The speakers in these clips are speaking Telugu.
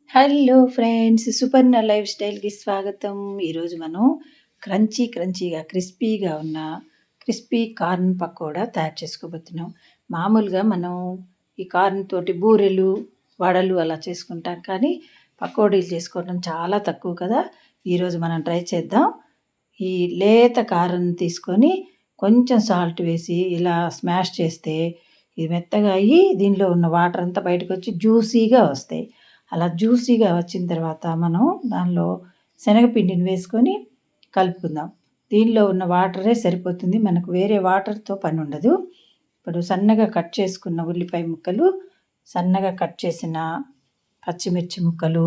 హలో ఫ్రెండ్స్, సుపర్ణ లైఫ్ స్టైల్‌కి స్వాగతం. ఈరోజు మనం క్రంచీగా, క్రిస్పీగా ఉన్న క్రిస్పీ కార్న్ పకోడా తయారు చేసుకోబోతున్నాం. మామూలుగా మనం ఈ కార్న్ తోటి బూరెలు, వడలు అలా చేసుకుంటాం. కానీ పకోడీలు చేసుకోవడం చాలా తక్కువ కదా! ఈరోజు మనం ట్రై చేద్దాం. ఈ లేత కారం తీసుకొని కొంచెం సాల్ట్ వేసి ఇలా స్మాష్ చేస్తే ఇది మెత్తగా అయ్యి దీనిలో ఉన్న వాటర్ అంతా బయటకొచ్చి జ్యూసీగా వస్తాయి. అలా జ్యూసీగా వచ్చిన తర్వాత మనం దానిలో శనగపిండిని వేసుకొని కలుపుకుందాం. దీనిలో ఉన్న వాటరే సరిపోతుంది. మనకు వేరే వాటర్‌తో పని ఉండదు. ఇప్పుడు సన్నగా కట్ చేసుకున్న ఉల్లిపాయ ముక్కలు, సన్నగా కట్ చేసిన పచ్చిమిర్చి ముక్కలు,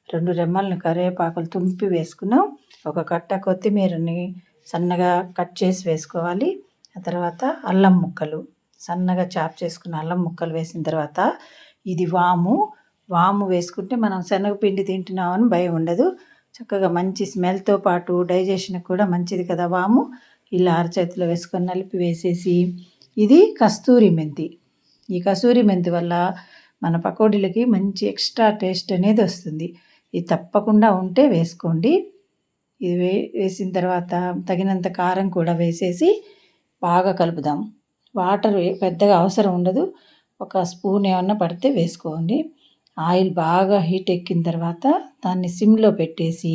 2 రెమ్మలను కరివేపాకులు తుంపి వేసుకున్నాం. ఒక కట్ట కొత్తిమీరని సన్నగా కట్ చేసి వేసుకోవాలి. ఆ తర్వాత అల్లం ముక్కలు, సన్నగా చాప్ చేసుకున్న అల్లం ముక్కలు వేసిన తర్వాత ఇది వాము వేసుకుంటే మనం శనగపిండి తింటున్నామని భయం ఉండదు. చక్కగా మంచి స్మెల్‌తో పాటు డైజెషన్‌కి కూడా మంచిది కదా వాము. ఇలా అరచేతిలో వేసుకొని నలిపి వేసేసి ఇది కస్తూరి మెంతి. ఈ కస్తూరి మెంతి వల్ల మన పకోడీలకి మంచి ఎక్స్ట్రా టేస్ట్ అనేది వస్తుంది. ఇది తప్పకుండా ఉంటే వేసుకోండి. ఇది వేసిన తర్వాత తగినంత కారం కూడా వేసేసి బాగా కలుపుదాం. వాటర్ పెద్దగా అవసరం ఉండదు. ఒక స్పూన్ ఏమన్నా పడితే వేసుకోండి. ఆయిల్ బాగా హీట్ ఎక్కిన తర్వాత దాన్ని సిమ్‌లో పెట్టేసి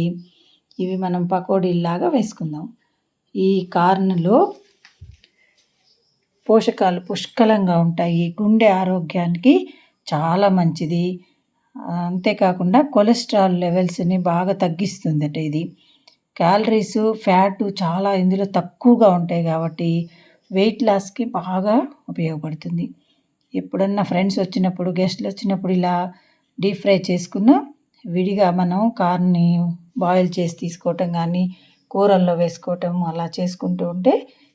ఇవి మనం పకోడీల్లాగా వేసుకుందాం. ఈ కార్న్‌లో పోషకాలు పుష్కలంగా ఉంటాయి. గుండె ఆరోగ్యానికి చాలా మంచిది. అంతేకాకుండా కొలెస్ట్రాల్ లెవెల్స్‌ని బాగా తగ్గిస్తుందట ఇది. క్యాలరీసు, ఫ్యాటు చాలా ఇందులో తక్కువగా ఉంటాయి కాబట్టి వెయిట్ లాస్‌కి బాగా ఉపయోగపడుతుంది. ఎప్పుడన్నా ఫ్రెండ్స్ వచ్చినప్పుడు, గెస్ట్‌లు వచ్చినప్పుడు ఇలా డీప్ ఫ్రై చేసుకున్న విడిగా మనం కార్న్‌ని బాయిల్ చేసి తీసుకోవటం కానీ, కూరల్లో వేసుకోవటం అలా చేసుకుంటూ ఉంటే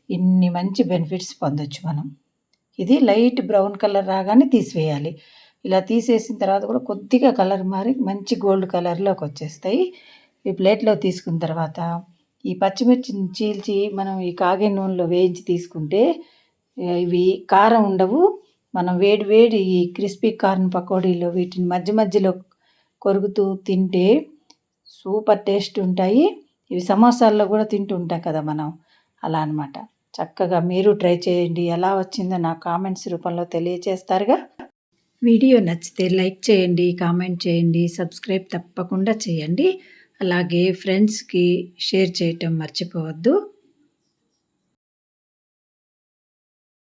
ఇన్ని మంచి బెనిఫిట్స్ పొందొచ్చు మనం. ఇది లైట్ బ్రౌన్ కలర్ రాగానే తీసివేయాలి. ఇలా తీసేసిన తర్వాత కూడా కొద్దిగా కలర్ మారి మంచి గోల్డ్ కలర్‌లోకి వచ్చేస్తాయి. ఈ ప్లేట్‌లో తీసుకున్న తర్వాత ఈ పచ్చిమిర్చిని చీల్చి మనం ఈ కాగే నూనెలో వేయించి తీసుకుంటే ఇవి కారం ఉండవు. మనం వేడి ఈ క్రిస్పీ కార్న్ పకోడీలో వీటిని మధ్యలో కొరుకుతూ తింటే సూపర్ టేస్ట్ ఉంటాయి. ఇవి సమోసాల్లో కూడా తింటూ ఉంటాం కదా మనం, అలా అనమాట. చక్కగా మీరు ట్రై చేయండి. ఎలా వచ్చిందో నాకు కామెంట్స్ రూపంలో తెలియచేస్తారుగా. వీడియో నచ్చితే లైక్ చేయండి, కామెంట్ చేయండి, సబ్స్క్రైబ్ తప్పకుండా చేయండి. అలాగే ఫ్రెండ్స్‌కి షేర్ చేయటం మర్చిపోవద్దు.